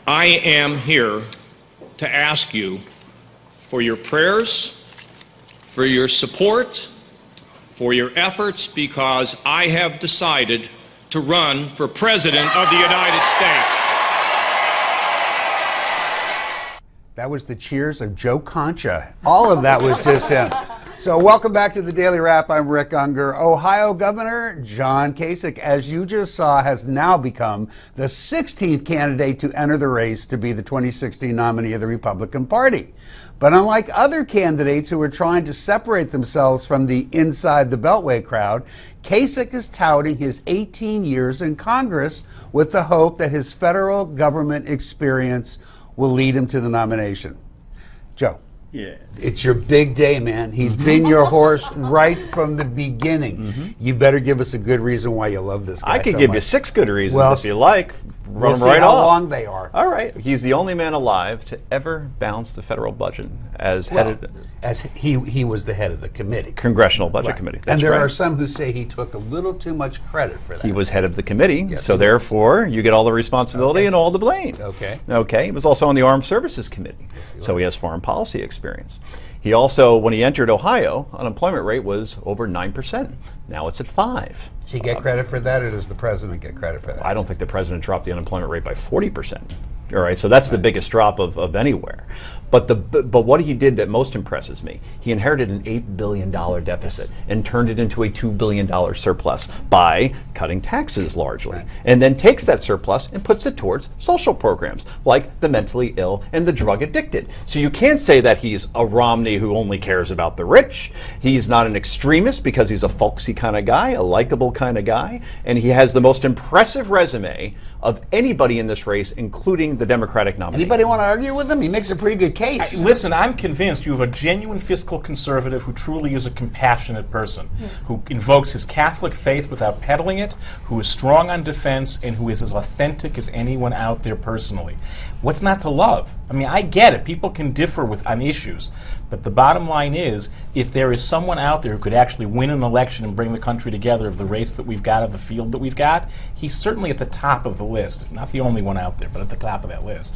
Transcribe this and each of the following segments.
I am here to ask you for your prayers, for your support, for your efforts, because I have decided to run for President of the United States. That was the cheers of Joe Concha. All of that was just him. So welcome back to the Daily Wrap. I'm Rick Unger. Ohio Governor John Kasich, as you just saw, has now become the 16th candidate to enter the race to be the 2016 nominee of the Republican Party. But unlike other candidates who are trying to separate themselves from the inside the Beltway crowd, Kasich is touting his 18 years in Congress with the hope that his federal government experience will lead him to the nomination. Joe. Yeah. It's your big day, man. He's been your horse right from the beginning. You better give us a good reason why you love this guy. I could so give much. you 6 good reasons Well, if you like. We'll Run see right how off. long they are. All right. He's the only man alive to ever balance the federal budget as head as he was the head of the committee. Congressional Budget Committee. That's and there right. are some who say he took a little too much credit for that. He was head of the committee, Yes, so he was. therefore you get all the responsibility and all the blame. Okay. Okay. He was also on the Armed Services Committee, so he has foreign policy experience. He also, when he entered Ohio, unemployment rate was over 9%. Now it's at 5%. Does he get credit for that, or does the president get credit for that? I don't think the president dropped the unemployment rate by 40%. All right, so that's the biggest drop of anywhere. But what he did that most impresses me, he inherited an $8 billion deficit and turned it into a $2 billion surplus by cutting taxes largely, and then takes that surplus and puts it towards social programs like the mentally ill and the drug addicted. So you can't say that he's a Romney who only cares about the rich. He's not an extremist because he's a folksy kind of guy, a likable kind of guy, and he has the most impressive resume of anybody in this race, including the Democratic nominee. Anybody want to argue with him? He makes a pretty good case. Listen, I'm convinced you have a genuine fiscal conservative who truly is a compassionate person, who invokes his Catholic faith without peddling it, who is strong on defense, and who is as authentic as anyone out there personally. What's not to love? I mean, I get it. People can differ on issues. But the bottom line is, if there is someone out there who could actually win an election and bring the country together of the race that we've got, of the field that we've got, he's certainly at the top of the list. If not the only one out there, but at the top of that list.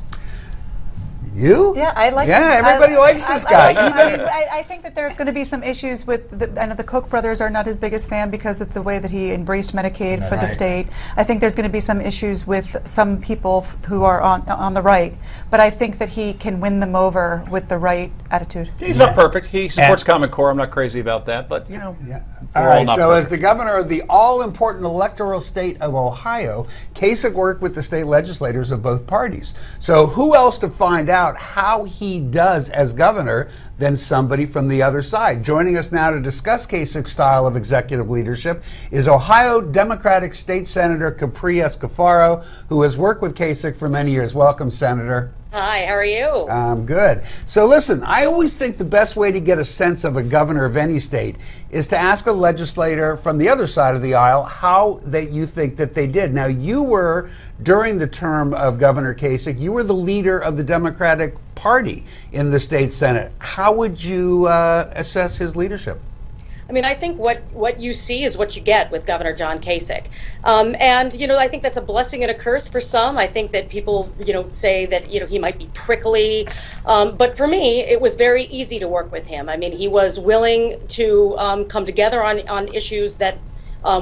You? Yeah, I like. Yeah, everybody likes this guy. I think that there's going to be some issues with. I know the Koch brothers are not his biggest fan because of the way that he embraced Medicaid for the state. I think there's going to be some issues with some people who are on the right, but I think that he can win them over with the right attitude. He's not perfect. He supports Common Core. I'm not crazy about that, but you know. Yeah. All right. not So, perfect. as the governor of the all-important electoral state of Ohio, Kasich worked with the state legislators of both parties. So, who else to find out how he does as governor than somebody from the other side? Joining us now to discuss Kasich's style of executive leadership is Ohio Democratic State Senator Capri S. Cafaro, who has worked with Kasich for many years. Welcome, Senator. Hi, how are you? I'm good. So listen, I always think the best way to get a sense of a governor of any state is to ask a legislator from the other side of the aisle how you think that they did. Now, you were, during the term of Governor Kasich, you were the leader of the Democratic Party in the state Senate. How would you assess his leadership? I mean, I think what you see is what you get with Governor John Kasich. And, you know, I think that's a blessing and a curse for some. I think that people, you know, say that, you know, he might be prickly. But for me, it was very easy to work with him. I mean, he was willing to come together on issues that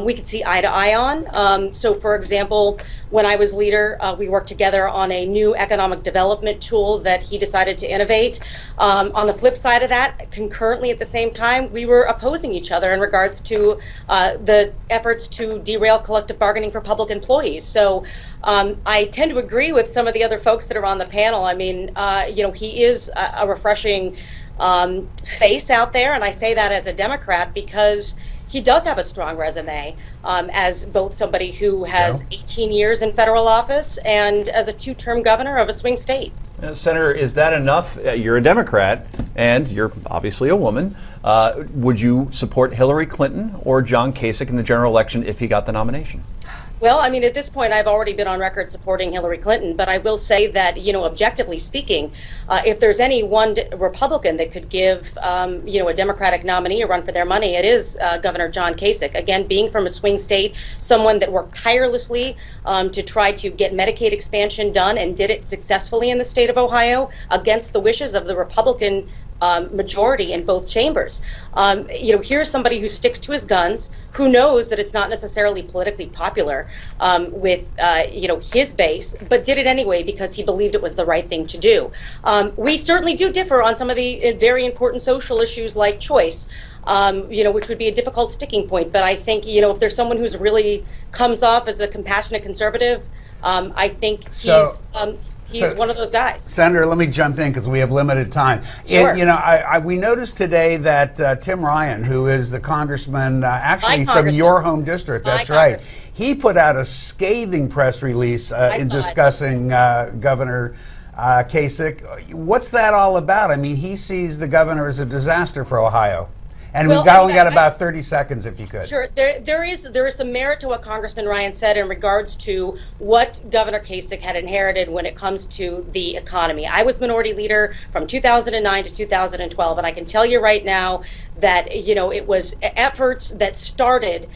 we could see eye to eye on. So, for example, when I was leader, we worked together on a new economic development tool that he decided to innovate. On the flip side of that, concurrently at the same time, we were opposing each other in regards to the efforts to derail collective bargaining for public employees. So I tend to agree with some of the other folks that are on the panel. I mean, you know, he is a refreshing face out there, and I say that as a Democrat because he does have a strong resume as both somebody who has 18 years in federal office and as a 2-term governor of a swing state. Senator, is that enough? You're a Democrat, and you're obviously a woman. Would you support Hillary Clinton or John Kasich in the general election if he got the nomination? Well, I mean, at this point, I've already been on record supporting Hillary Clinton, but I will say that, objectively speaking, if there's any one Republican that could give, a Democratic nominee a run for their money, it is Governor John Kasich. Again, being from a swing state, someone that worked tirelessly to try to get Medicaid expansion done and did it successfully in the state of Ohio against the wishes of the Republican majority in both chambers. Here's somebody who sticks to his guns, who knows that it's not necessarily politically popular with his base, but did it anyway because he believed it was the right thing to do. We certainly do differ on some of the very important social issues like choice, which would be a difficult sticking point. But I think if there's someone who's really comes off as a compassionate conservative, I think he's one of those guys. Senator, let me jump in because we have limited time. Sure. We noticed today that Tim Ryan, who is the congressman actually from congressman. your home district, My that's right, congressman. he put out a scathing press release in discussing Governor Kasich. What's that all about? I mean, he sees the governor as a disaster for Ohio. And we've only got about 30 seconds, if you could. Sure. There is some merit to what Congressman Ryan said in regards to what Governor Kasich had inherited when it comes to the economy. I was minority leader from 2009 to 2012, and I can tell you right now that it was efforts that started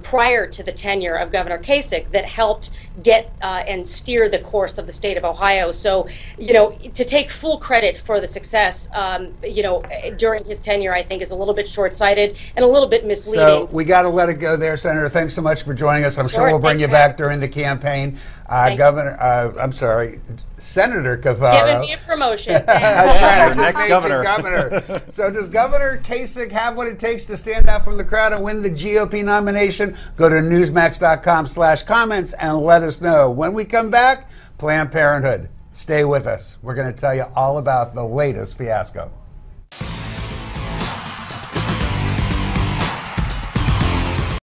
prior to the tenure of Governor Kasich that helped get and steer the course of the state of Ohio. So, to take full credit for the success, during his tenure, I think is a little bit short-sighted and a little bit misleading. So we got to let it go there, Senator. Thanks so much for joining us. I'm sure we'll bring you back during the campaign. Senator Cafaro. Giving me a promotion. That's right. I just Next made governor. you governor. So does Governor Kasich have what it takes to stand out from the crowd and win the GOP nomination? Go to newsmax.com/comments and let us know. When we come back, Planned Parenthood. Stay with us. We're going to tell you all about the latest fiasco.